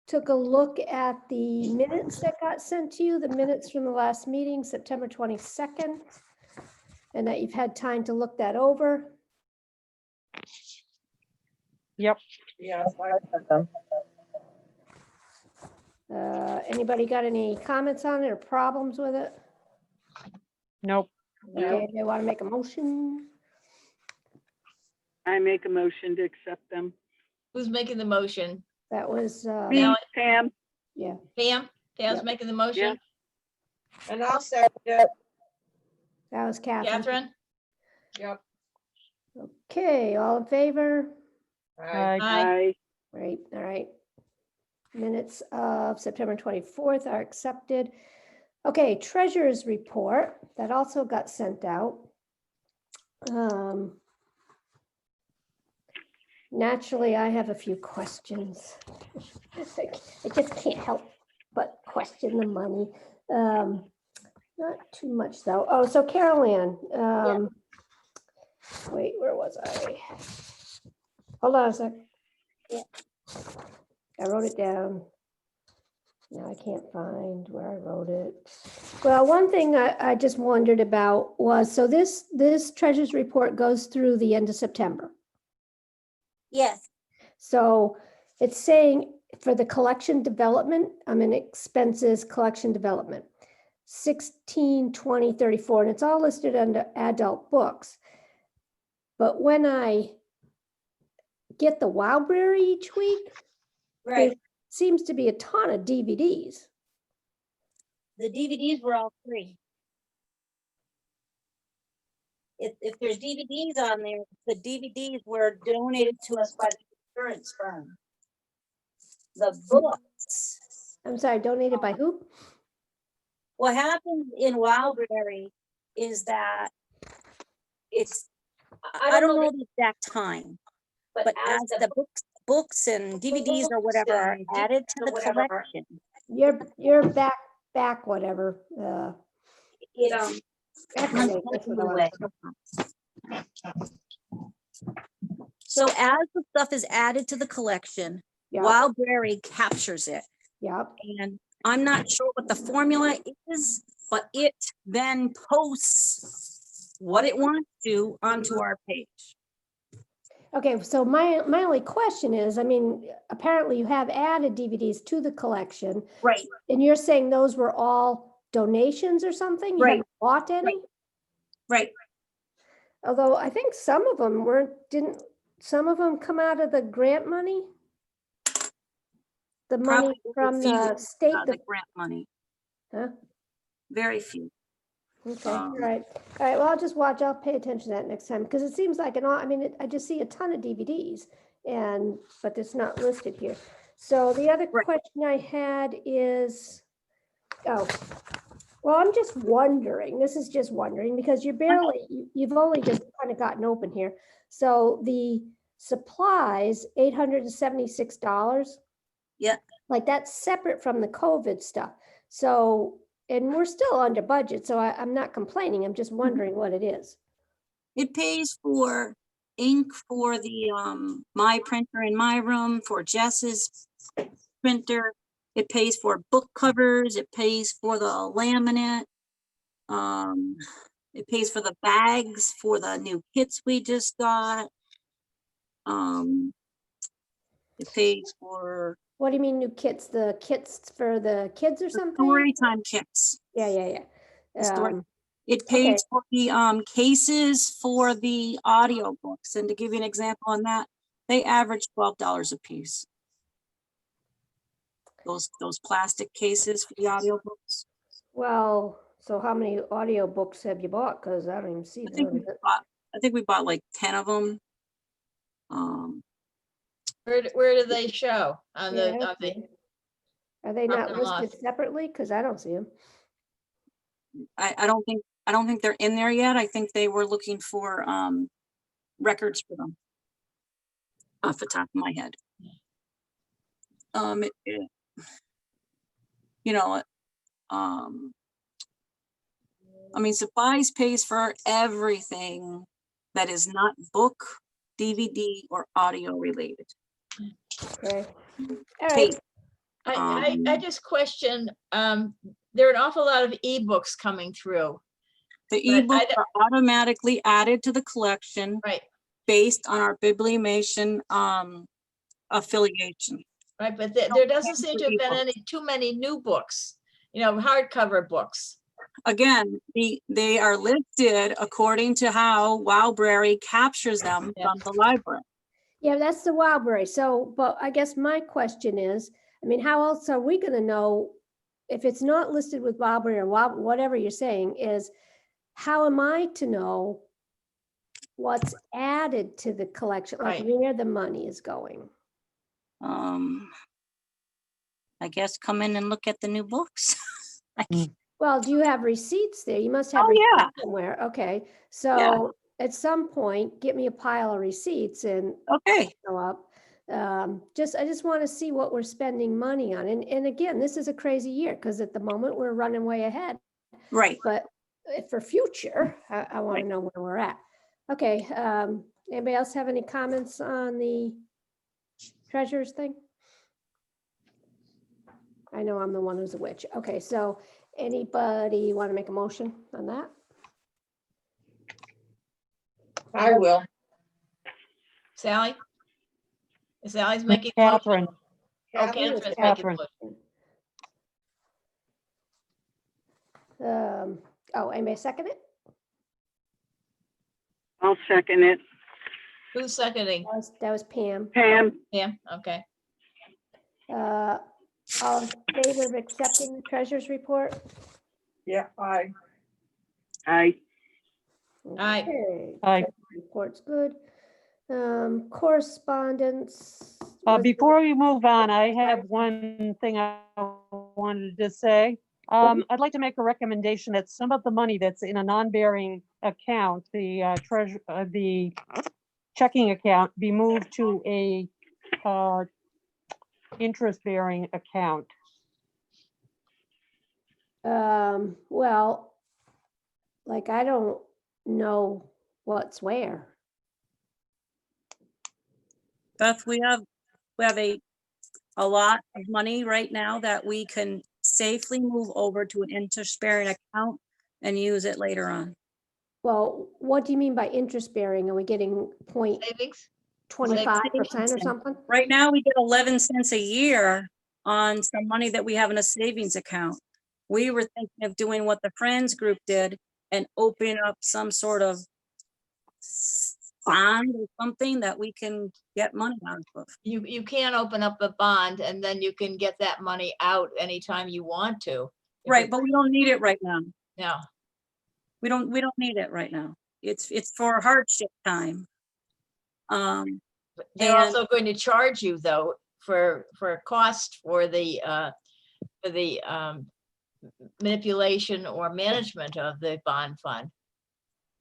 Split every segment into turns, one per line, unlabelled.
took a look at the minutes that got sent to you, the minutes from the last meeting, September 22nd, and that you've had time to look that over.
Yep.
Yeah, I sent them.
Anybody got any comments on it or problems with it?
Nope.
Okay, they want to make a motion?
I make a motion to accept them.
Who's making the motion?
That was,
Me,
Now-
Pam.
yeah,
Pam? Pam's
Yep.
making the motion?
And I'll second it.
that was Catherine.
Catherine?
Yep.
Okay, all in favor?
Aye.
Aye.
Right, all right. Minutes of September 24th are accepted. Okay, treasurer's report, that also got sent out. Naturally, I have a few questions. I just can't help but question the money. Not too much though. Oh, so Carol Ann, wait, where was I? Hold on a sec.
Yeah.
I wrote it down. Now I can't find where I wrote it. Well, one thing I just wondered about was, so this treasurer's report goes through the end of September.
Yes,
So it's saying for the collection development, I'm in expenses, collection development, 16, 20, 34, and it's all listed under adult books. But when I get the Wowberry each week,
right.
there seems to be a ton of DVDs.
The DVDs were all free. If there's DVDs on there, the DVDs were donated to us by the insurance firm. The books,
I'm sorry, donated by who?
what happens in Wildberry is that it's, I don't know the exact time, but as the books and DVDs or whatever are added to the collection,
You're back, whatever.
it
That's
runs
it, that's what I
away.
want.
So as the stuff is added to the collection,
Yeah,
Wildberry captures it.
yeah,
And I'm not sure what the formula is, but it then posts what it wants to onto our page.
okay, so my only question is, I mean, apparently you have added DVDs to the collection,
Right,
and you're saying those were all donations or something? You
Right.
haven't bought any?
right.
Although I think some of them didn't some of them come out of the grant money? The money
Probably
from
few,
the state,
The grant money,
huh?
very few.
Okay, all right. All right, well, I'll pay attention to that next time, because it seems like I mean, I just see a ton of DVDs but it's not listed here. So the other
Right.
question I had is, well, I'm just wondering, this is just wondering, because you've only just kind of gotten open here. So the supplies, $876.
Yeah.
Like that's separate from the COVID stuff. So, and we're still under budget, so I'm not complaining. I'm just wondering what it is.
It pays for ink for the my printer in my room, for Jess's printer. It pays for book covers. It pays for the laminate. It pays for the bags for the new kits we just got. It pays for
What do you mean new kits? The kits for the kids or something?
story time kits.
Yeah.
The story-
Um,
It pays for the cases for the audiobooks. And to give you an example on that, they average $12 a piece. Those plastic cases for the audiobooks.
Well, so how many audiobooks have you bought? Because I don't even see
I think
them.
we bought like 10 of them.
Where do they show on
Yeah, I
the,
don't see 'em. Are they not
Profit and loss.
listed separately? Because I don't see them.
I don't think they're in there yet. I think they were looking for records for them off the top of my head. I mean, supplies pays for everything that is not book, DVD, or audio related.
Okay. All right.
Tape.
I just question, there are an awful lot of ebooks coming through,
The
but I
ebooks are automatically added to the collection
right?
based on our Bibliomation affiliation.
Right, but there doesn't
pay
seem
for
to have been
ebooks.
too many new books, hardcover books.
Again, they are listed according to how Wowbrary captures them
Yeah.
from the library.
Yeah, that's the Wildberry. So, but I guess my question is, I mean, how else are we gonna know if it's not listed with Wildberry or whatever you're saying is, how am I to know what's added to the collection, like
Right.
where the money is going?
I guess come in and look at the new books.
Well, do you have receipts there? You must have
Oh,
receipts
yeah.
somewhere. Okay, so at some point, get me a pile of receipts and
Okay,
go up. I just want to see what we're spending money on. And again, this is a crazy year because at the moment we're running way ahead.
right.
But for future, I want
Right.
to know where we're at. Okay, anybody else have any comments on the treasurer's thing? I know I'm the one who's a witch. Okay, so anybody want to make a motion on that?
I will.
Sally? Sally's making. the motion?
Catherine,
Oh,
Kathy,
Catherine's making the
Catherine.
motion.
Oh, anybody second it?
I'll second it.
Who's seconding?
That was Pam.
Pam,
Yeah, okay.
All in favor of accepting the treasurer's report?
Yeah, I.
aye.
Aye.
Okay,
Aye.
treasurer's Report's good. Correspondence. was-
Before we move on, I have one thing I wanted to say. I'd like to make a recommendation that some of the money that's in a non-bearing account, the checking account, be moved to a interest-bearing account.
Well, like, I don't know what's where.
Beth, we have a lot of money right now that we can safely move over to an interest-bearing account and use it later on.
Well, what do you mean by interest bearing? Are we getting
Savings?
0.25% or something?
Right now, we get 11 cents a year on some money that we have in a savings account. We were thinking of doing what the Friends group did and open up some sort of bond or something that we can get money out of.
You can open up a bond and then you can get that money out anytime you want to. If
Right,
it-
but we don't need it right now.
No,
We don't need it right now. It's for hardship time.
they're
And-
also going to charge you though for a cost for the manipulation or management of the bond fund.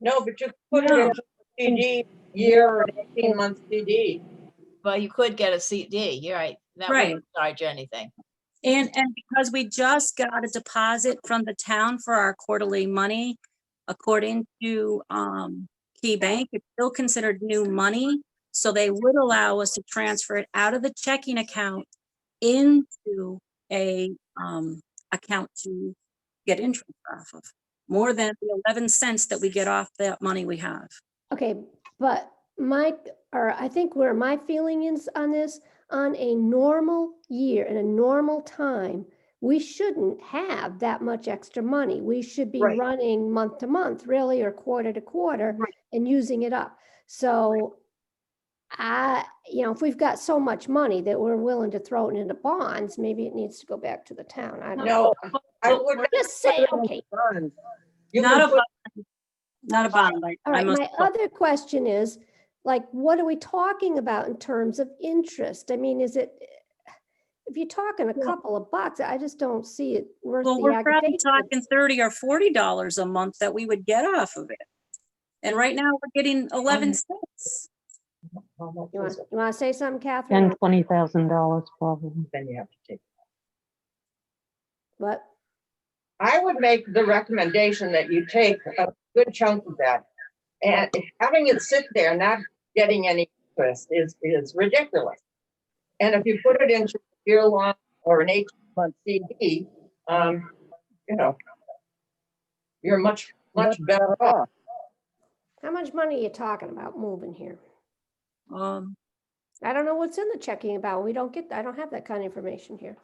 No, but you put it in a CD, year or 18-month CD.
Well, you could get a CD, you're right. That
Right.
wouldn't charge you anything.
And because we just got a deposit from the town for our quarterly money, according to Key Bank, it's still considered new money. So they would allow us to transfer it out of the checking account into a account to get interest off of, more than the 11 cents that we get off that money we have.
Okay, but I think where my feeling is on this, on a normal year, in a normal time, we shouldn't have that much extra money. We should be
Right.
running month to month, really, or quarter to quarter,
Right.
and using it up. So if we've got so much money that we're willing to throw it into bonds, maybe it needs to go back to the town. I don't know.
No, I would.
Just say, okay.
You
Not
can
a
put-
bond, not a bond.
All right, my other question is, like, what are we talking about in terms of interest? I mean, if you're talking a couple of bucks, I just don't see it worth
Well,
the
we're probably
aggravation.
talking $30 or $40 a month that we would get off of it. And right now, we're getting 11 cents.
How much
You
is it?
want to say something, Catherine?
$20,000 probably.
Then you have to take.
What?
I would make the recommendation that you take a good chunk of that. And having it sit there, not getting any interest is ridiculous. And if you put it into a year-long or an 18-month CD, you know, you're much better off.
How much money are you talking about moving here?
Um,
I don't know what's in the checking account. I don't have that kind of information here.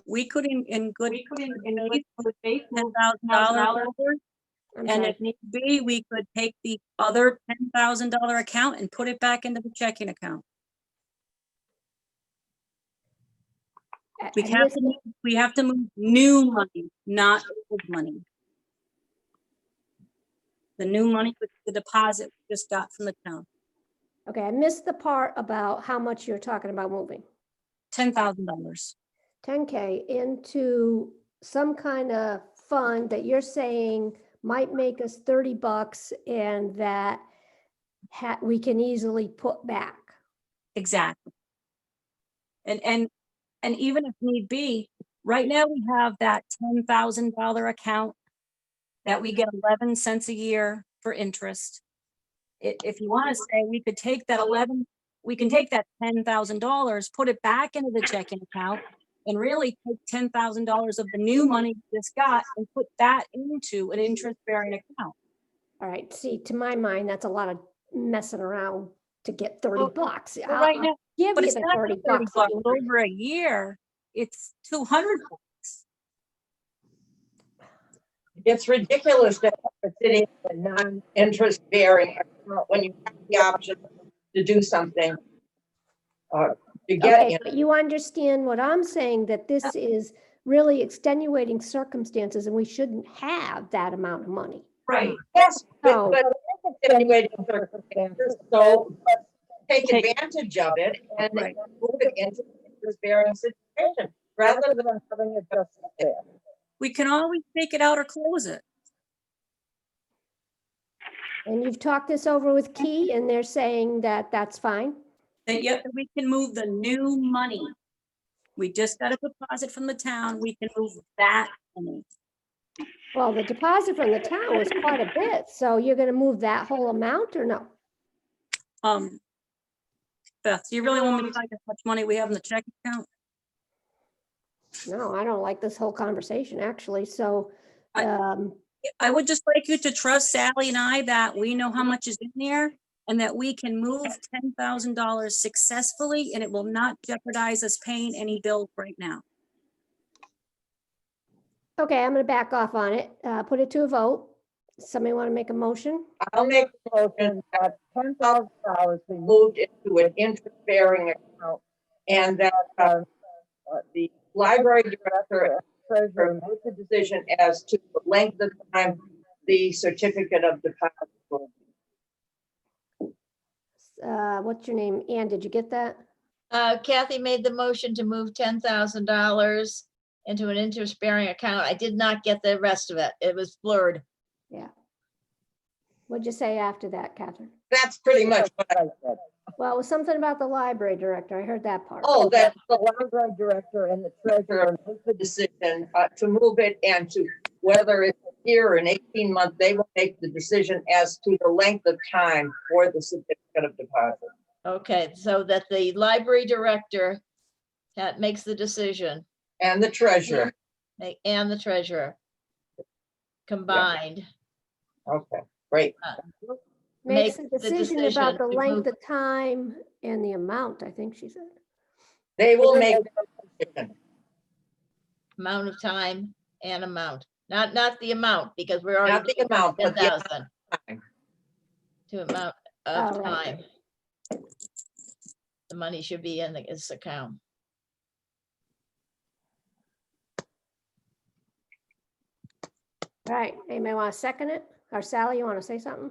we could in good faith move
faith,
$10,000 forward.
I'm
And
sorry.
if need be, we could take the other $10,000 account and put it back into the checking account. We
I
have
missed
to,
it.
we have to move new money, not old money. The new money with the deposit we just got from the town,
Okay, I missed the part about how much you're talking about moving.
$10,000.
10K into some kind of fund that you're saying might make us 30 bucks and that we can easily put back.
Exactly. And even if need be, right now we have that $10,000 account that we get 11 cents a year for interest. If you want to say we could take that we can take that $10,000, put it back into the checking account and really take $10,000 of the new money we just got and put that into an interest-bearing account.
All right, see, to my mind, that's a lot of messing around to get 30
Well,
bucks.
But right
I'll
now,
give
but
you
it's
the
not
30
30
bucks.
bucks over a year. It's 200 bucks.
It's ridiculous to have it sitting in a non-interest bearing account when you have the option to do something. To get
Okay,
in.
but you understand what I'm saying, that this is really extenuating circumstances and we shouldn't have that amount of money.
Right.
Yes,
So-
but it's extenuating circumstances, so take advantage of it and
Right.
move it into an interest bearing situation rather than having it just sit there.
We can always take it out or close it.
And you've talked this over with Key and they're saying that that's fine.
That yet we can move the new money. We just got a deposit from the town. We can move that money.
Well, the deposit from the town was quite a bit, so you're gonna move that whole amount or no?
Beth, do you really want me to tell you how much money we have in the checking account?
No, I don't like this whole conversation, actually, so,
I would just like you to trust Sally and I that we know how much is in there and that we can move $10,000 successfully and it will not jeopardize us paying any bills right now.
okay, I'm gonna back off on it, put it to a vote. Somebody wanna make a motion?
I'll make a motion that $10,000 be moved into an interest bearing account and that the library director and treasurer make the decision as to the length of time the certificate of deposit will be.
What's your name? Ann, did you get that?
Kathy made the motion to move $10,000 into an interest-bearing account. I did not get the rest of it. It was blurred.
Yeah. What'd you say after that, Catherine?
That's pretty much what I said.
Well, it was something about the library director. I heard that part.
Oh, that the library director and the treasurer make the decision to move it and to whether it's a year or an 18-month, they will make the decision as to the length of time for the certificate of deposit.
Okay, so that the library director that makes the decision
And the treasurer.
and the treasurer combined.
Okay, great.
Makes a
make the
decision about the
decision to
length
move-
of time and the amount, I think she said.
They will make the decision.
Amount of time and amount, not the amount, because we're
Not
already
the amount,
ten
but the
thousand
time.
to amount of
Oh, right.
time. The money should be in this account.
All right, anybody want to second it? Or Sally, you want to say something?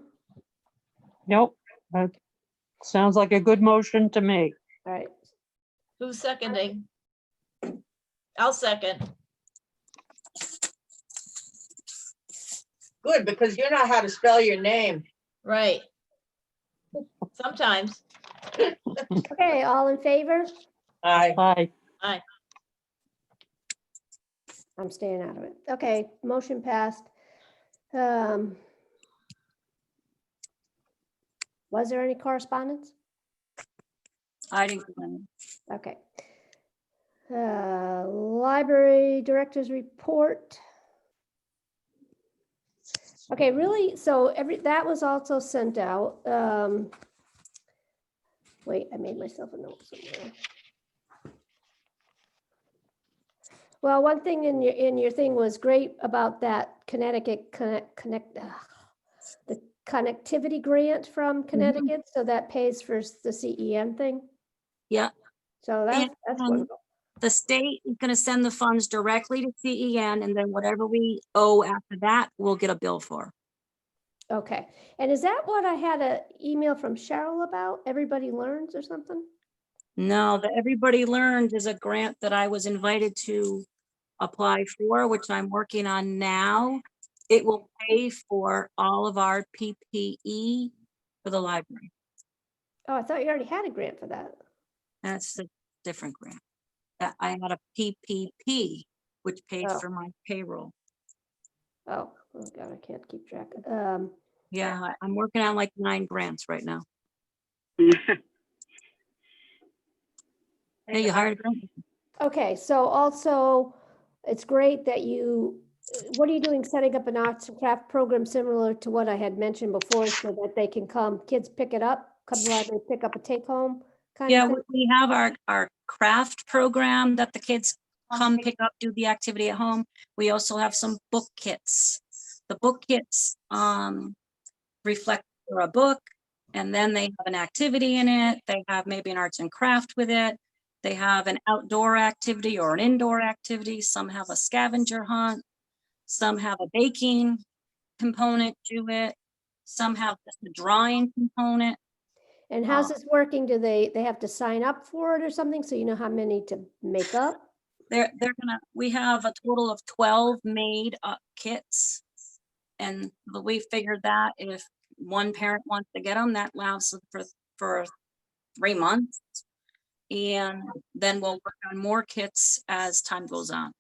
Nope. That sounds like a good motion to me.
All right,
Who's seconding? I'll second.
Good, because you know how to spell your name.
Right. Sometimes.
okay, all in favor?
Aye.
Aye.
I'm staying out of it. Okay, motion passed. Was there any correspondence?
I didn't get any.
Okay. Library director's report. Okay, really, so that was also sent out. Wait, I made myself a note somewhere. Well, one thing in your thing was great about that Connecticut the connectivity grant from Connecticut, so that pays for the CEN thing.
Yeah,
So that's
And-
wonderful.
the state is gonna send the funds directly to CEN, and then whatever we owe after that, we'll get a bill for.
Okay, and is that what I had an email from Cheryl about? Everybody Learns or something?
No, the Everybody Learns is a grant that I was invited to apply for, which I'm working on now. It will pay for all of our PPE for the library.
Oh, I thought you already had a grant for that.
That's a different grant. I had a PPP, which paid
Oh.
for my payroll.
Oh God, I can't keep track.
Yeah, I'm working on like 9 grants right now. Hey, you hired a grant?
Okay, so also, it's great that what are you doing, setting up an arts and craft program similar to what I had mentioned before, so that they can come, kids pick it up, come to the library, pick up a take home kind
Yeah,
of thing?
we have our craft program that the kids come pick up, do the activity at home. We also have some book kits. The book kits reflect for a book, and then they have an activity in it. They have maybe an arts and craft with it. They have an outdoor activity or an indoor activity. Some have a scavenger hunt. Some have a baking component to it. Some have just a drawing component.
And how's this working? Do they have to sign up for it or something, so you know how many to make up?
We have a total of 12 made up kits. And we figured that if one parent wants to get them, that lasts for 3 months. And then we'll work on more kits as time goes on.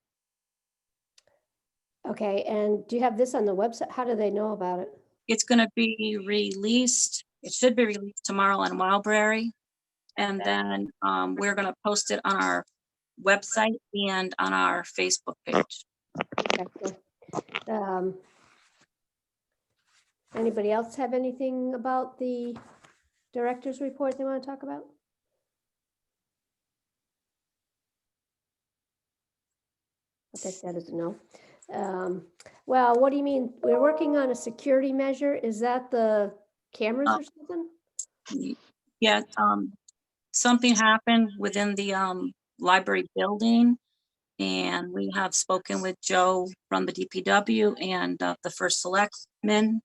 Okay, and do you have this on the website? How do they know about it?
It's gonna be released, it should be released tomorrow on Wildberry. And then we're gonna post it on our website and on our Facebook page.
Okay, cool. Anybody else have anything about the director's report they want to talk about? I'll take that as a no. Well, what do you mean? We're working on a security measure. Is that the cameras or something?
Yeah, something happened within the library building. And we have spoken with Joe from the DPW and the first selectman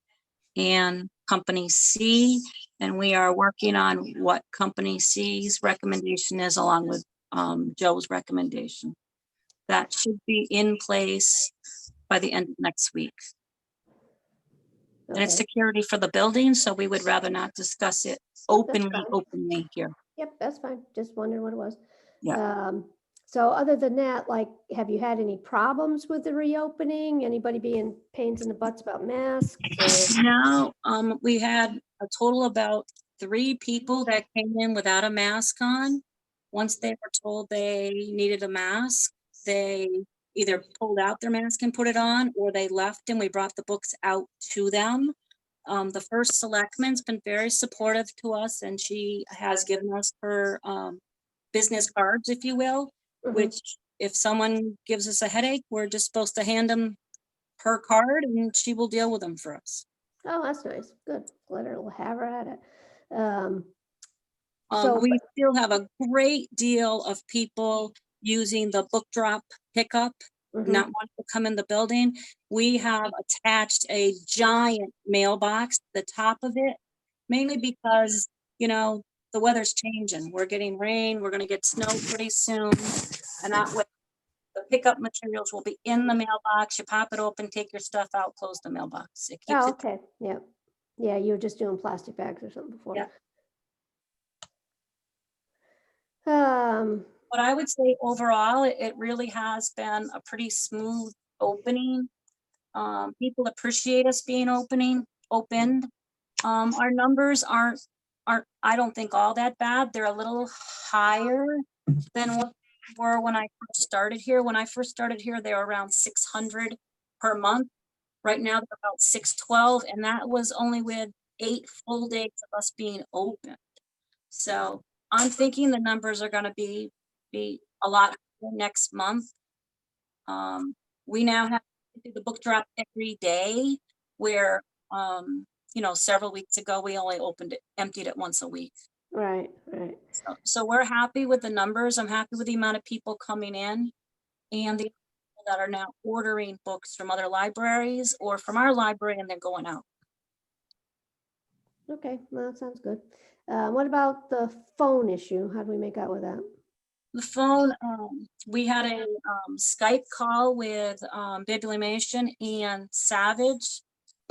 and Company C. And we are working on what Company C's recommendation is along with Joe's recommendation. That should be in place by the end of next week. And it's
Okay.
security for the building, so we would rather not discuss it openly here.
Yep, that's fine. Just wondering what it was.
Yeah.
So other than that, like, have you had any problems with the reopening? Anybody being pains in the butts about masks? Or?
No, we had a total about 3 people that came in without a mask on. Once they were told they needed a mask, they either pulled out their mask and put it on, or they left and we brought the books out to them. The first selectman's been very supportive to us, and she has given us her business cards, if you will, which if someone gives us a headache, we're just supposed to hand them her card and she will deal with them for us.
Oh, that's nice. Good. Let her have her at it.
We still have a great deal of people using the book drop pickup, not wanting to come in the building. We have attached a giant mailbox to the top of it, mainly because, you know, the weather's changing. We're getting rain, we're gonna get snow pretty soon. And that way, the pickup materials will be in the mailbox. You pop it open, take your stuff out, close the mailbox. It keeps it.
Okay. Yeah. Yeah, you were just doing plastic bags or something before.
Yeah.
But
I would say overall, it really has been a pretty smooth opening. People appreciate us being opened. Our numbers aren't aren't, I don't think all that bad. They're a little higher than what they were when I first started here. When I first started here, they were around 600 per month. Right now, they're about 612, and that was only with 8 full days of us being open. So I'm thinking the numbers are gonna be a lot next month. We now have to do the book drop every day, where, several weeks ago, we only emptied it once a week.
Right.
So we're happy with the numbers. I'm happy with the amount of people coming in and the people that are now ordering books from other libraries or from our library, and they're going out.
Okay, well, that sounds good. What about the phone issue? How do we make out with that?
The phone, we had a Skype call with Bibliomation and Savage,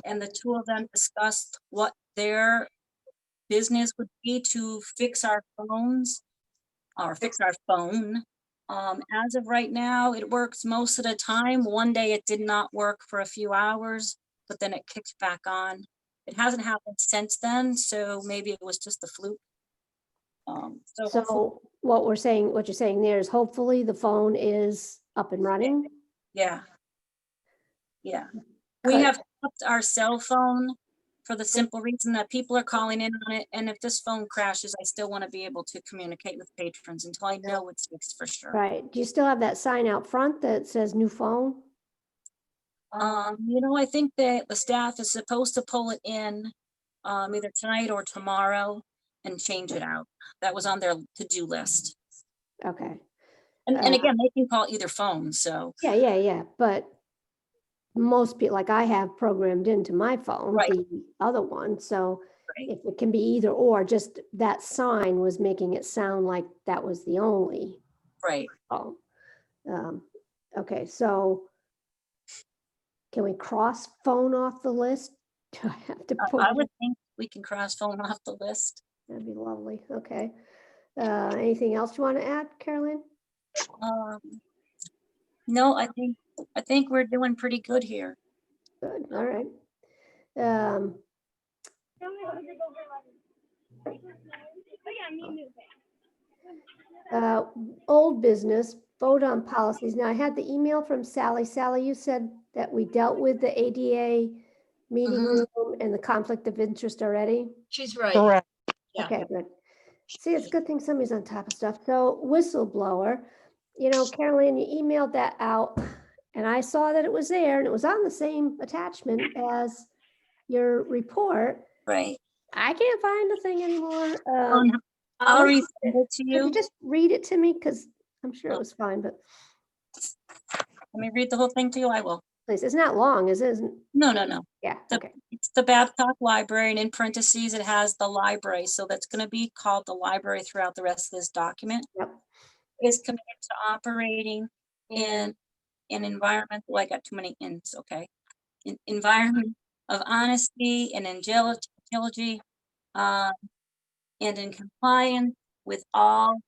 and the two of them discussed what their business would be to fix our phones or fix our phone. As of right now, it works most of the time. One day it did not work for a few hours, but then it kicked back on. It hasn't happened since then, so maybe it was just a fluke.
So what you're saying there is hopefully the phone is up and running.
Yeah. We
Good.
have kept our cell phone for the simple reason that people are calling in on it. And if this phone crashes, I still want to be able to communicate with patrons until I know it's fixed for sure.
Right. Do you still have that sign out front that says new phone?
I think that the staff is supposed to pull it in either tonight or tomorrow and change it out. That was on their to-do list.
Okay.
And again, they can call either phone, so.
Yeah. But most people, like I have programmed into my phone,
Right.
the other one. So
Right.
if it can be either or, just that sign was making it sound like that was the only
Right.
phone. Okay, so can we cross phone off the list? Do I have to put?
I would think we can cross phone off the list.
That'd be lovely. Okay. Anything else you want to add, Carolyn?
No, I think we're doing pretty good here.
Good. All right. Old business, vote on policies. Now I had the email from Sally. Sally, you said that we dealt with the ADA meeting
Mm-hmm.
room and the conflict of interest already.
She's right.
Correct.
Yeah.
Okay, good. See, it's a good thing somebody's on top of stuff. So whistleblower, Carolyn, you emailed that out and I saw that it was there and it was on the same attachment as your report.
Right.
I can't find the thing anymore.
I'll resend it to
Could you
you.
just read it to me? Because I'm sure it was fine, but
Let me read the whole thing to you. I will.
please, it's not long, is it?
No.
Yeah, okay.
It's the Babcock Library, and in parentheses, it has the library. So that's going to be called the library throughout the rest of this document.
Yep.
Is committed to operating in an environment, I got too many ins, okay. An environment of honesty and agility, and in compliance with all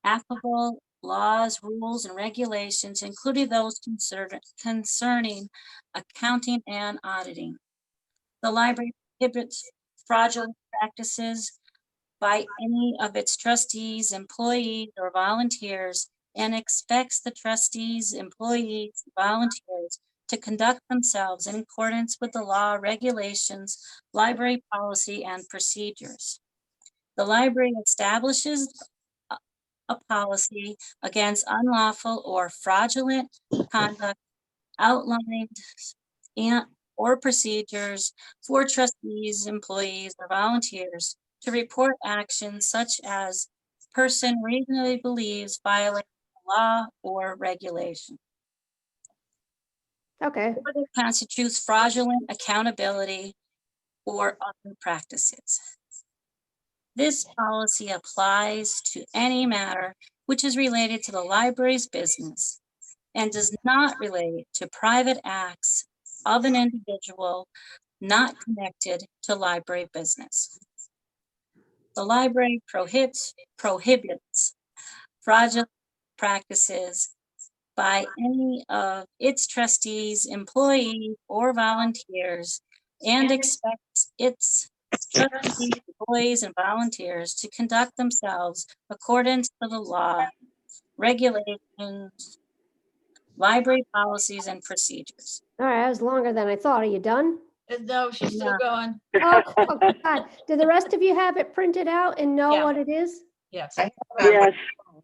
applicable laws, rules, and regulations, including those concerning accounting and auditing. The library prohibits fraudulent practices by any of its trustees, employees, or volunteers, and expects the trustees, employees, volunteers to conduct themselves in accordance with the law, regulations, library policy, and procedures. The library establishes a policy against unlawful or fraudulent conduct outlined or procedures for trustees, employees, or volunteers to report actions such as person reasonably believes violate the law or regulation.
Okay,
Or that constitutes fraudulent accountability or other practices. This policy applies to any matter which is related to the library's business and does not relate to private acts of an individual not connected to library business. The library prohibits fraudulent practices by any of its trustees, employees, or volunteers, and expects its trustees, employees, and volunteers to conduct themselves according to the law, regulations, library policies, and procedures.
All right, that was longer than I thought. Are you done?
No, she's still going.
Oh, God. Do the rest of you have it printed out and know
Yeah.
what it is?
Yes,
I have
Yes,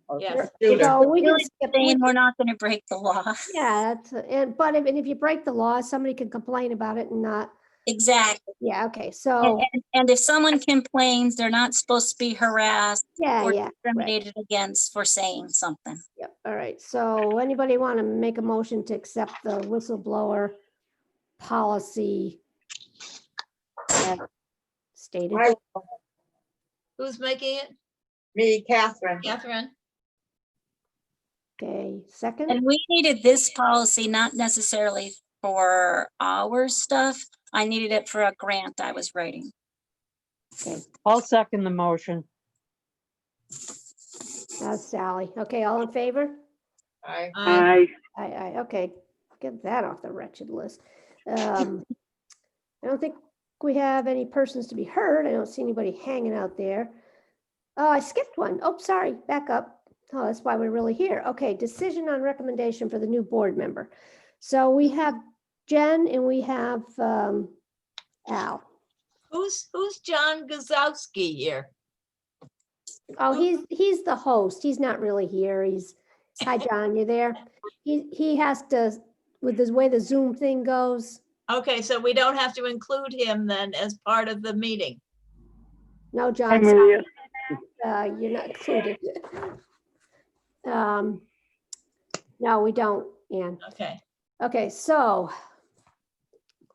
a
Yes.
computer.
So we can
Really
skip.
saying we're not gonna break the law.
Yeah, that's, but if you break the law, somebody could complain about it and not,
Exactly.
yeah, okay,
And,
so,
and if someone complains, they're not supposed to be harassed
yeah,
or
yeah, right.
discriminated against for saying something.
Yep, all right, so anybody want to make a motion to accept the whistleblower policy as stated?
I-
who's making it?
Me, Catherine.
Catherine?
Okay, second,
And we needed this policy, not necessarily for our stuff. I needed it for a grant I was writing.
I'll second the motion.
that's Sally. Okay, all in favor?
I,
Aye.
Okay, get that off the wretched list. I don't think we have any persons to be heard. I don't see anybody hanging out there. Oh, I skipped one. Oh, sorry, back up. Oh, that's why we're really here. Okay, decision on recommendation for the new board member. So we have Jen and we have Al.
Who's John Gazowski here?
Oh, he's the host. He's not really here. Hi, John, you there? He has to, with the way the Zoom thing goes.
Okay, so we don't have to include him then as part of the meeting.
No,
hi
John,
Maria.
you're not included. No, we don't, Ann.
Okay.
Okay, so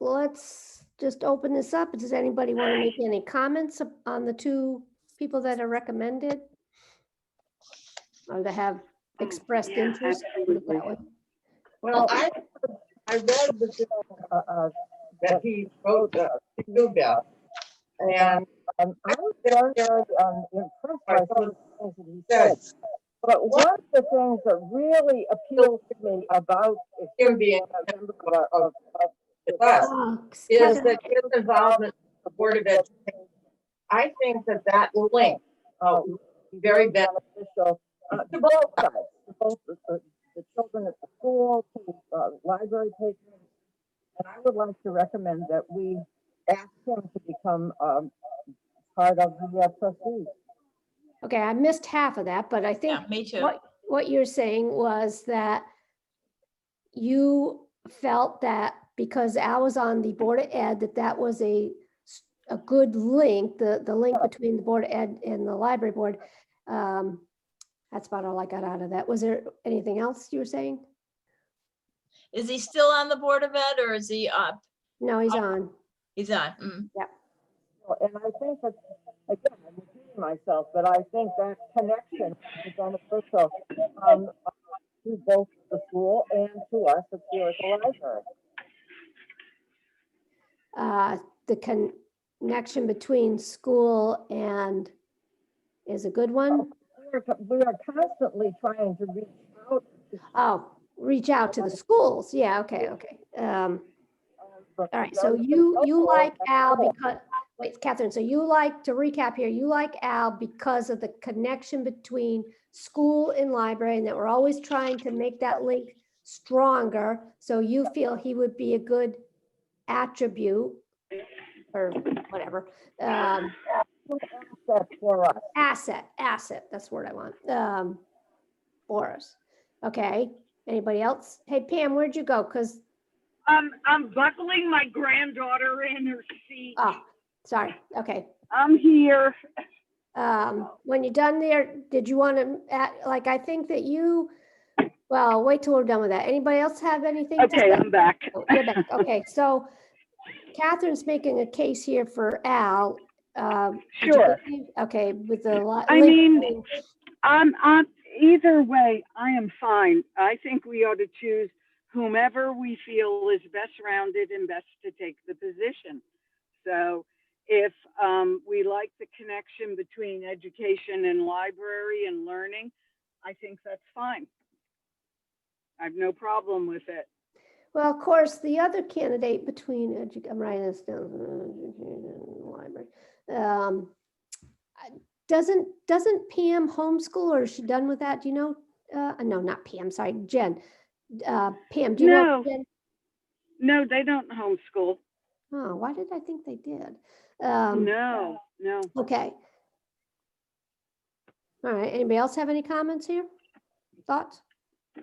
let's just open this up. Does anybody want to make any comments on the two people that are recommended? Or that have expressed
Yeah,
interest? Put it that
absolutely.
way.
well, I read the bill, that he wrote, new bill. And, I was very, impressed by some of the things that he said. But one of the things that really appeals to me about him being a member of the class
Oh,
is
Catherine,
that his involvement with the Board of Education. I think that link, would be very beneficial, to both sides, to both the children at the school, to, library patrons. And I would like to recommend that we ask him to become, part of the trustees.
okay, I missed half of that, but I think
Yeah, me too.
what you're saying was that you felt that because Al was on the Board of Ed, that was a good link, the link between the Board of Ed and the library board. That's about all I got out of that. Was there anything else you were saying?
Is he still on the Board of Ed or is he up?
No, he's on.
He's on. Mm.
And I think that, again, I'm repeating myself, but I think that connection is beneficial, to both the school and to us here at the library.
The connection between school and is a good one.
We are constantly trying to reach out.
Oh, reach out to the schools. Yeah, okay. All right, so you like Al because, wait, Catherine, so you like, to recap here, you like Al because of the connection between school and library, and that we're always trying to make that link stronger. So you feel he would be a good attribute or whatever,
For us.
asset, that's the word I want, for us. Okay, anybody else? Hey Pam, where'd you go? Because,
I'm buckling my granddaughter in her seat.
oh, sorry, okay.
I'm here.
When you're done there, did you want to, like, I think that you, well, wait till we're done with that. Anybody else have anything? to
Okay,
say?
I'm back.
Oh, you're back. Okay, so Catherine's making a case here for Al. Did you
Sure.
believe- Okay, with the.
I mean, I'm either way, I am fine. I think we ought to choose whomever we feel is best rounded and best to take the position. So if we like the connection between education and library and learning, I think that's fine. I have no problem with it.
Well, of course, the other candidate between, I'm writing this down, library. Doesn't Pam homeschool, or is she done with that? Do you know? No, not Pam, sorry, Jen. Pam, do you know?
No.
Jen?
No, they don't homeschool.
Oh, why did I think they did?
No.
Okay. All right, anybody else have any comments here? Thoughts?
I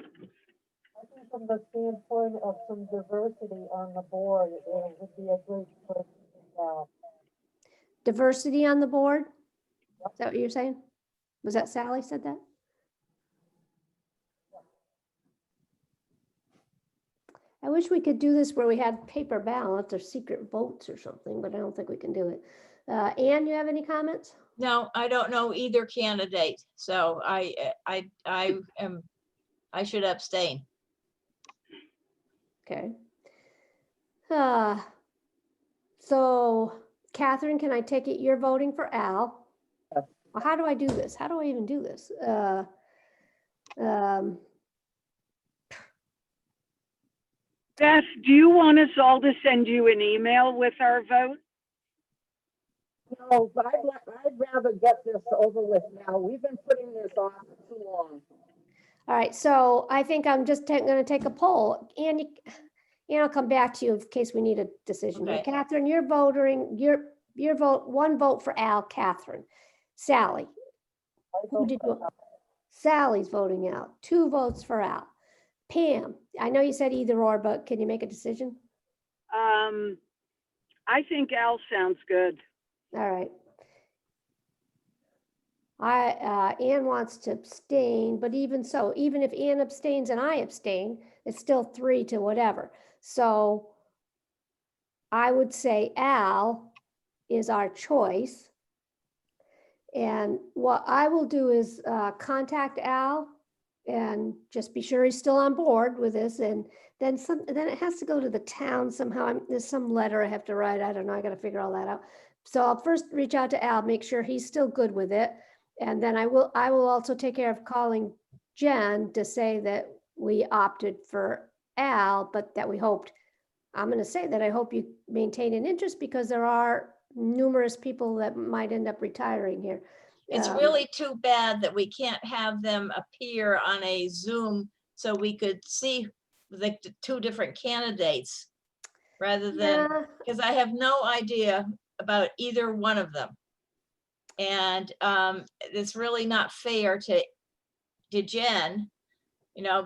think from the standpoint of some diversity on the board, it would be a great person to have.
Diversity on the board? Is that what you're saying? Was that Sally said that? I wish we could do this where we had paper ballots or secret votes or something, but I don't think we can do it. Anne, you have any comments?
No, I don't know either candidate, so I should abstain.
Okay. So Catherine, can I take it you're voting for Al?
Yes.
Well, how do I do this? How do I even do this?
Beth, do you want us all to send you an email with our vote?
No, but I'd rather get this over with now. We've been putting this off for too long.
All right, so I think I'm just gonna take a poll. And I'll come back to you in case we need a decision. here.
Okay.
Catherine, you're voting, your vote, one vote for Al, Catherine. Sally, who did you? Sally's voting out, 2 votes for Al. Pam, I know you said either or, but can you make a decision?
I think Al sounds good.
All right. Anne wants to abstain, but even so, even if Anne abstains and I abstain, it's still 3 to whatever. So I would say Al is our choice. And what I will do is contact Al and just be sure he's still on board with this. And then it has to go to the town somehow. There's some letter I have to write. I don't know. I got to figure all that out. So I'll first reach out to Al, make sure he's still good with it. And then I will also take care of calling Jen to say that we opted for Al, but that we hoped, I'm going to say that I hope you maintain an interest because there are numerous people that might end up retiring here.
It's really too bad that we can't have them appear on a Zoom so we could see the 2 different candidates rather than, because I have no idea about either one of them. And it's really not fair to Jen,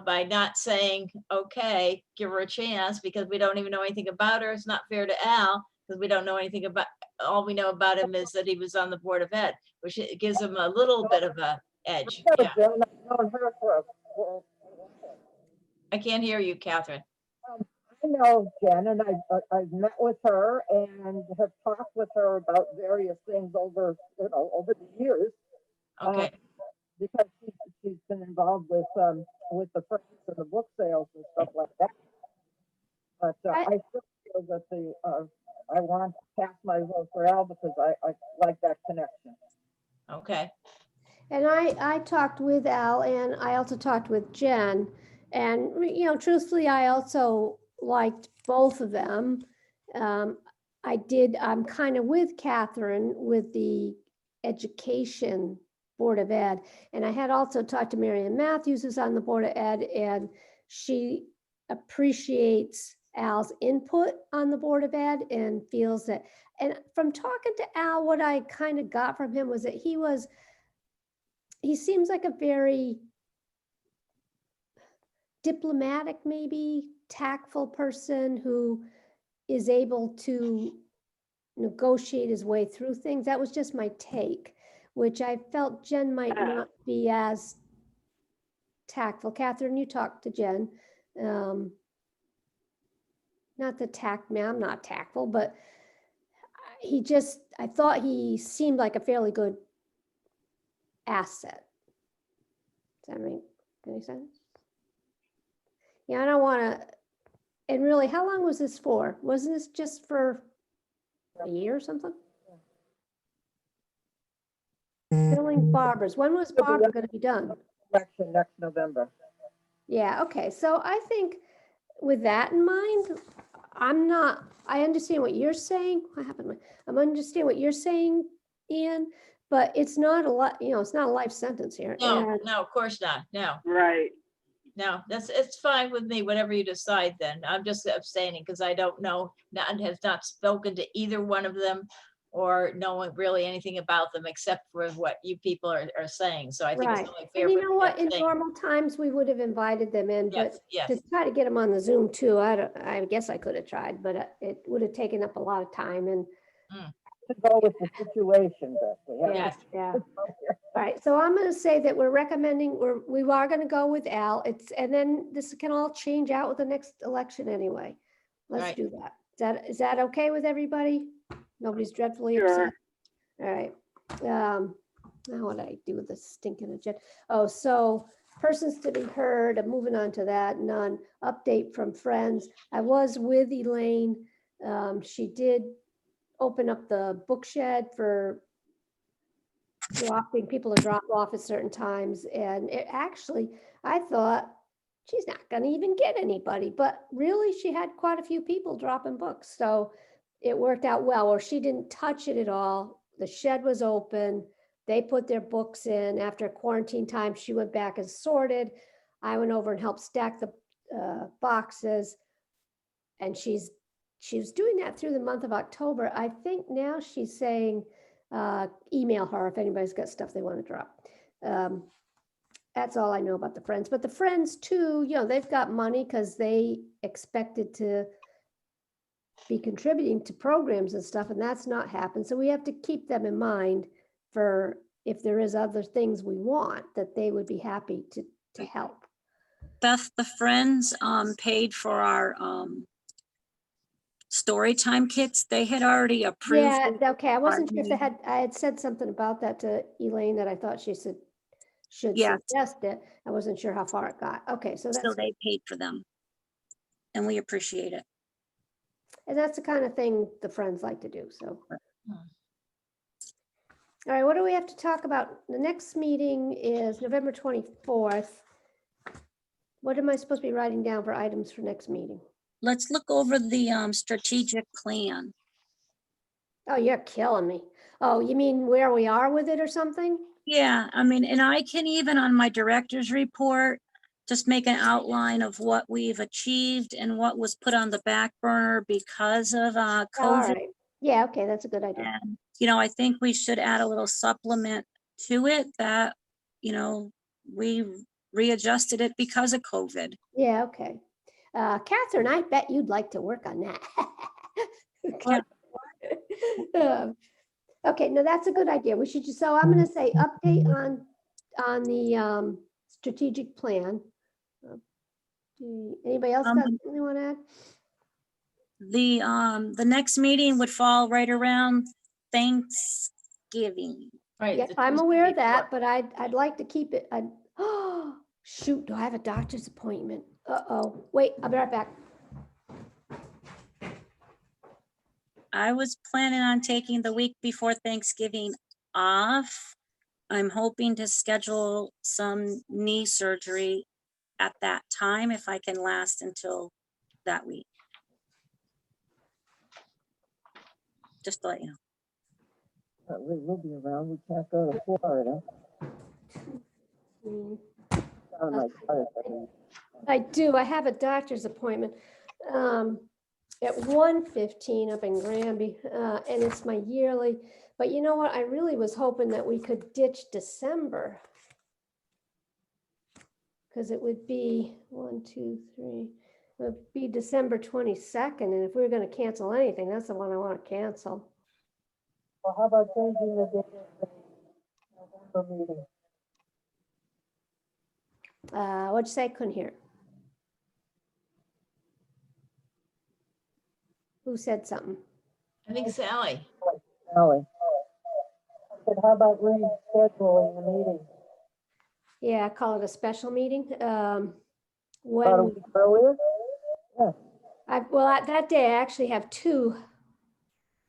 by not saying, okay, give her a chance because we don't even know anything about her. It's not fair to Al because we don't know anything about, all we know about him is that he was on the Board of Ed, which gives him a little bit of a edge. Yeah. I can't hear you, Catherine.
I know Jen, and I've met with her and have talked with her about various things over the years.
Okay.
Because she's been involved with the press and the book sales and stuff like that. But I still feel that I want to cast my vote for Al because I like that connection.
Okay.
And I talked with Al and I also talked with Jen. And, truthfully, I also liked both of them. I'm kind of with Catherine with the education Board of Ed. And I had also talked to Marianne Matthews, who's on the Board of Ed, and she appreciates Al's input on the Board of Ed and feels that, and from talking to Al, what I kind of got from him was that he seems like a very diplomatic, maybe tactful person who is able to negotiate his way through things. That was just my take, which I felt Jen might not be as tactful. Catherine, you talked to Jen. Not the tact, man, I'm not tactful, but I thought he seemed like a fairly good asset. Does that make any sense? Yeah, I don't want to, and really, how long was this for? Wasn't this just for a year or something? Filling Barbara's. When was Barbara going to be done?
Election next November.
Yeah, okay. So I think with that in mind, I understand what you're saying. What happened? I'm understand what you're saying, Ian, but it's not a lot, it's not a life sentence here.
No,
And
no, of course not. No,
Right.
no, it's fine with me, whatever you decide then. I'm just abstaining because I don't know, and have not spoken to either one of them or knowing really anything about them except for what you people are saying. So I think
Right.
it's only fair.
And you
for
know
me to
what? In
abstain.
normal times, we would have invited them in, but
Yes,
to
yes.
try to get them on the Zoom too, I guess I could have tried, but it would have taken up a lot of time and
To go with the situation, Betsy.
yeah,
Yes.
yeah. All right, so I'm gonna say that we're recommending, we are gonna go with Al. And then this can all change out with the next election anyway. Let's
Right.
do that. Is that okay with everybody? Nobody's dreadfully
Sure.
upset? All right. Now what do I do with this stinking agenda? Oh, so persons to be heard, I'm moving on to that, none. Update from friends. I was with Elaine. She did open up the book shed for dropping people to drop off at certain times. And it actually, I thought she's not gonna even get anybody, but really she had quite a few people dropping books. So it worked out well, or she didn't touch it at all. The shed was open. They put their books in. After quarantine time, she went back and sorted. I went over and helped stack the boxes. And she was doing that through the month of October. I think now she's saying, email her if anybody's got stuff they want to drop. That's all I know about the Friends. But the Friends too, they've got money because they expected to be contributing to programs and stuff, and that's not happened. So we have to keep them in mind for if there is other things we want, that they would be happy to help.
Beth, the Friends paid for our story time kits. They had already approved.
Yeah,
it.
okay. I wasn't sure if
meeting.
I had said something about that to Elaine that I thought she should
Yes.
suggest it. I wasn't sure how far it got. Okay, so
So
that's,
they paid for them. And we appreciate it.
and that's the kind of thing the Friends like to do, so.
Hmm.
All right, what do we have to talk about? The next meeting is November 24th. What am I supposed to be writing down for items for next meeting?
Let's look over the strategic plan.
Oh, you're killing me. Oh, you mean where we are with it or something?
Yeah, I mean, and I can even on my director's report, just make an outline of what we've achieved and what was put on the back burner because of
All
COVID.
right. Yeah, okay, that's a good idea.
And, I think we should add a little supplement to it that, we readjusted it because of COVID.
Yeah, okay. Catherine, I bet you'd like to work on that. Okay, no, that's a good idea. We should just, so I'm gonna say update on the strategic plan. Anybody else got anything they want to add?
The next meeting would fall right around Thanksgiving.
Right.
Yeah,
the
I'm
Tuesday
aware of
before.
that, but I'd like to keep it, oh, shoot, do I have a doctor's appointment? Uh-oh, wait, I'll be right back.
I was planning on taking the week before Thanksgiving off. I'm hoping to schedule some knee surgery at that time if I can last until that week. Just to let you know.
We'll be around. We can't go to Florida. Oh my God.
I do, I have a doctor's appointment at 1:15 up in Granby, and it's my yearly, but you know what, I really was hoping that we could ditch December. Because it would be 1, 2, 3, it would be December 22nd, and if we were gonna cancel anything, that's the one I wanna cancel.
Well, how about changing the date of the November meeting?
What'd you say? Couldn't hear. Who said something?
I think Sally.
Sally. I said, how about rescheduling the meeting?
Yeah, call it a special meeting.
About a
When,
week earlier? Yeah.
that day I actually have 2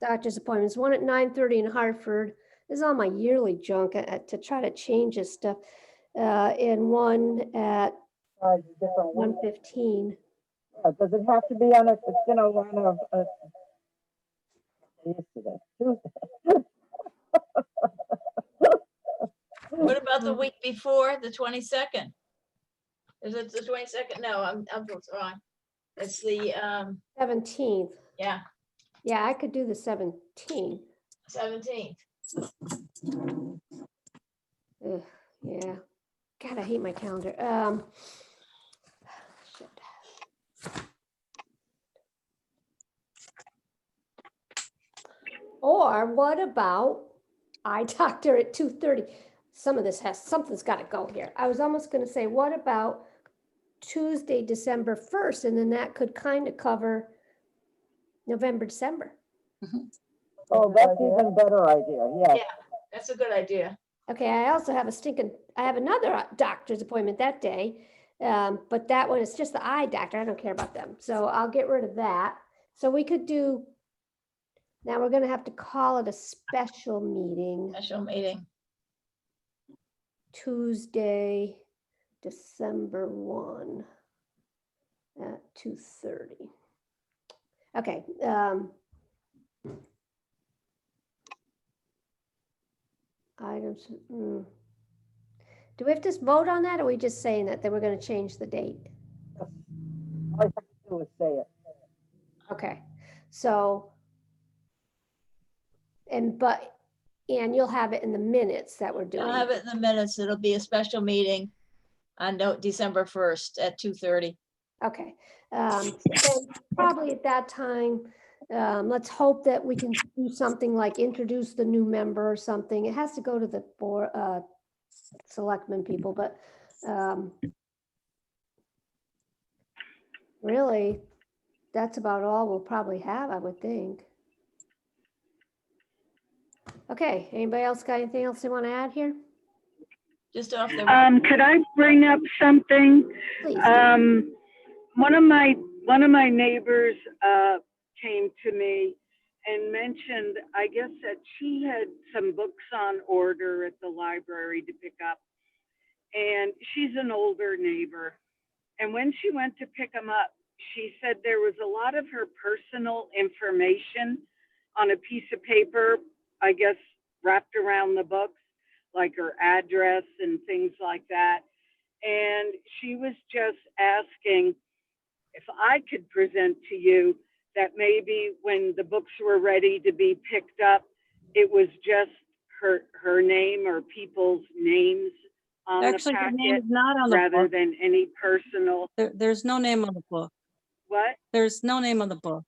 doctor's appointments, one at 9:30 in Hartford. This is all my yearly junk to try to change this stuff. And one at
Different week.
1:15.
Does it have to be on a, on a, Tuesday?
What about the week before, the 22nd? Is it the 22nd? No, I'm wrong. It's the,
17th.
yeah,
Yeah, I could do the 17th.
17th.
Ugh, yeah. God, I hate my calendar. Shit. Or what about eye doctor at 2:30? Some of this something's got to go here. I was almost going to say, what about Tuesday, December 1st? And then that could kind of cover November, December.
Oh, that's even better idea, yes.
Yeah, that's a good idea.
Okay, I also have I have another doctor's appointment that day, but that one is just the eye doctor. I don't care about them. So I'll get rid of that. So we could do, now we're gonna have to call it a special meeting,
Special meeting.
Tuesday, December 1 at 2:30. Okay. Items. Do we have to vote on that, or are we just saying that we're going to change the date?
All I have to do is say it.
Okay, so, and you'll have it in the minutes that we're doing.
I'll have it in the minutes. It'll be a special meeting on December 1st at 2:30.
Okay, then probably at that time, let's hope that we can do something like introduce the new member or something. It has to go to the board, selectmen people, but really, that's about all we'll probably have, I would think. Okay, anybody else got anything else they want to add here?
Just off the,
Could I bring up something?
Please do.
One of my neighbors came to me and mentioned, I guess, that she had some books on order at the library to pick up. And she's an older neighbor. And when she went to pick them up, she said there was a lot of her personal information on a piece of paper, I guess, wrapped around the books, like her address and things like that. And she was just asking if I could present to you that maybe when the books were ready to be picked up, it was just her name or people's names on
Actually,
the
her name
packet
is not on the
rather
book.
than any personal.
There's no name on the book.
What?
There's no name on the book.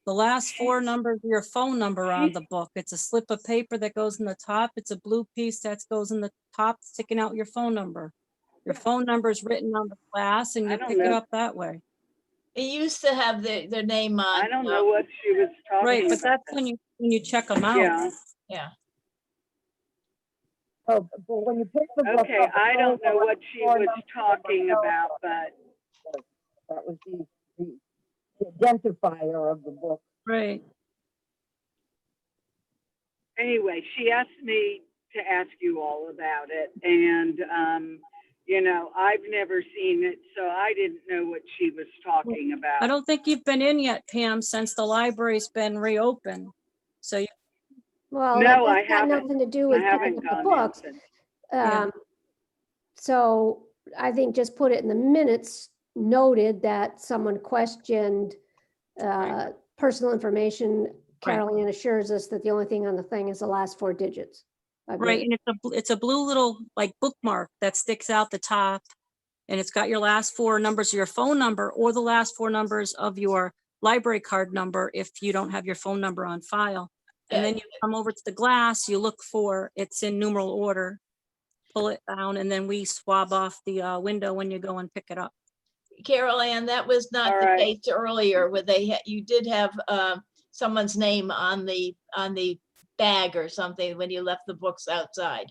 The last four numbers of your phone number are on the book. It's a slip of paper that goes in the top. It's a blue piece that goes in the top, sticking out your phone number. Your phone number is written on the glass and
I
you
don't
pick it
know.
up that way.
it used to have their name on.
I don't know what she was talking
Right, but
about.
that's when you check them out.
Yeah.
Yeah.
So, but when you pick the book
Okay,
up,
I don't know what she was talking about, but
that was the identifier of the book.
Right.
anyway, she asked me to ask you all about it. And, you know, I've never seen it, so I didn't know what she was talking about.
I don't think you've been in yet, Pam, since the library's been reopened. So you,
Well,
No, I
that's got
haven't.
nothing to do
I
with picking
haven't
up the
gone
books.
in since.
Yeah.
So I think just put it in the minutes, noted that someone questioned personal information. Carol Ann assures us that the only thing on the thing is the last four digits.
right, and it's a blue little like bookmark that sticks out the top. And it's got your last four numbers of your phone number or the last four numbers of your library card number if you don't have your phone number on file. And then you come over to the glass, you look for, it's in numeral order, pull it down, and then we swab off the window when you go and pick it up.
Carol Ann, that was not
All
the
right.
case earlier where you did have someone's name on the bag or something when you left the books outside.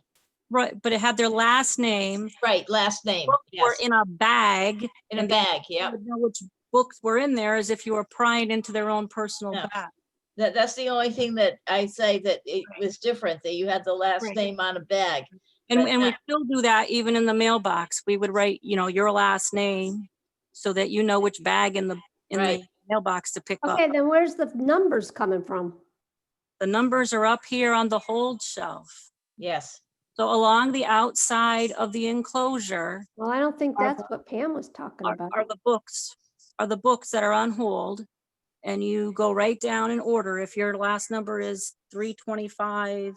Right, but it had their last name.
Right, last name,
Books were
yes,
in a bag.
in a
and
bag,
You
yeah.
would know which books were in there as if you were prying into their own personal
Yeah.
bag.
That's the only thing that I say that it was different, that you had the last
Right.
name on a bag.
And
But
we
not-
still do that even in the mailbox. We would write, you know, your last name so that you know which bag in in
Right.
the mailbox to pick up.
Okay, then where's the numbers coming from?
The numbers are up here on the hold shelf.
Yes.
So along the outside of the enclosure
Well, I don't think
Are
that's what Pam was talking about.
are the books that are on hold. And you go right down in order. If your last number is 325-6,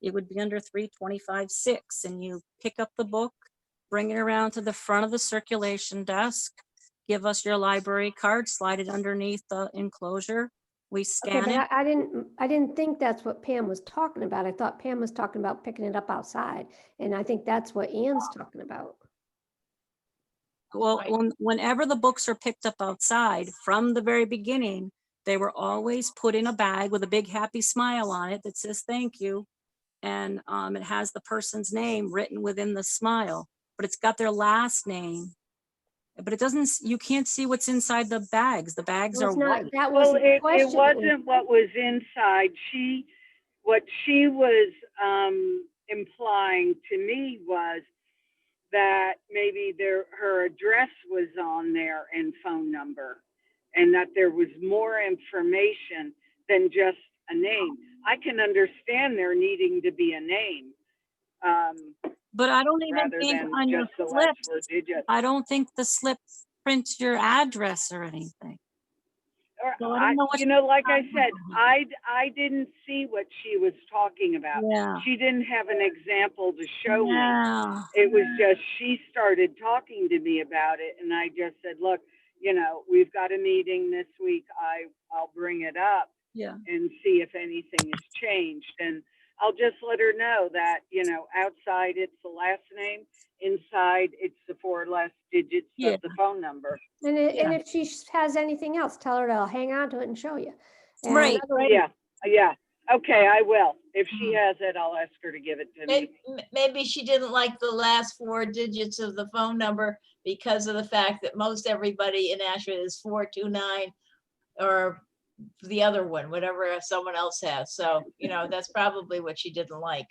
it would be under 325-6. And you pick up the book, bring it around to the front of the circulation desk, give us your library card, slide it underneath the enclosure. We
Okay,
scan
but
it.
I didn't think that's what Pam was talking about. I thought Pam was talking about picking it up outside. And I think that's what Ann's talking about.
Well,
Right.
whenever the books are picked up outside, from the very beginning, they were always put in a bag with a big happy smile on it that says thank you. And it has the person's name written within the smile, but it's got their last name. But it doesn't, you can't see what's inside the bags. The bags
Well,
are
it's not,
white.
that
Well,
wasn't the
it
question.
wasn't what was inside. What she was implying to me was that maybe her address was on there and phone number, and that there was more information than just a name. I can understand there needing to be a name,
But I don't even
rather
think
than
on your
just the last
slip,
4 digits.
I don't think the slip prints your address or anything.
Or
So I don't know what
you know, like I
you're
said,
talking
I didn't see what she was talking about.
Yeah.
She didn't have an example to show me.
Yeah.
It was just, she started talking to me about it, and I just said, look, you know, we've got a meeting this week. I'll bring it up
Yeah.
and see if anything has changed. And I'll just let her know that, you know, outside it's the last name, inside it's the 4 last digits
Yeah.
of the phone number.
And
Yeah.
if she has anything else, tell her to hang on to it and show you. And
Right, right.
Yeah. Okay, I will. If she
Mhm.
has it, I'll ask her to give it to me.
Maybe she didn't like the last 4 digits of the phone number because of the fact that most everybody in Ashford is 429 or the other one, whatever someone else has. So, you know, that's probably what she didn't like.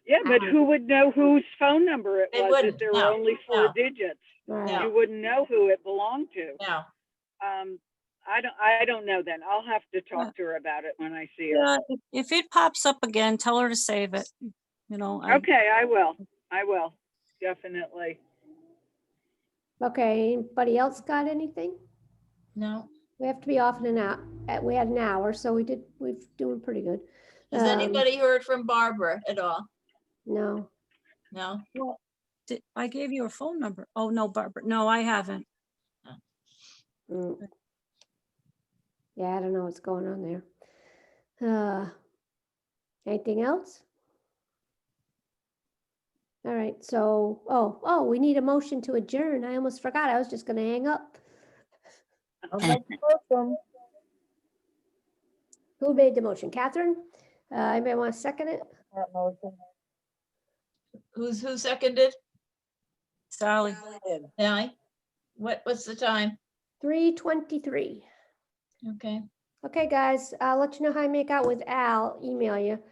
Yeah, but who would know whose phone number it
They
was
wouldn't,
if there were
no,
only 4
no.
digits?
Right.
You wouldn't know who it belonged to.
No,
I don't know then. I'll have to talk to her about it when I see her.
Yeah, if it pops up again, tell her to save it. You know,
Okay, I will. Definitely.
Okay, anybody else got anything?
no.
We have to be off in an hour. We had an hour, so we're doing pretty good.
Has anybody heard from Barbara at all?
No.
No?
well, I gave you a phone number. Oh, no, Barbara. No, I haven't.
Mm. Yeah, I don't know what's going on there. Anything else? All right, so, oh, we need a motion to adjourn. I almost forgot. I was just gonna hang up.
I'll make the motion.
Who made the motion? Catherine? Anybody want to second it?
That motion.
Who seconded?
Sally.
Sally? What's the time?
3:23.
Okay.
Okay, guys, I'll let you know how I make out with Al, email you.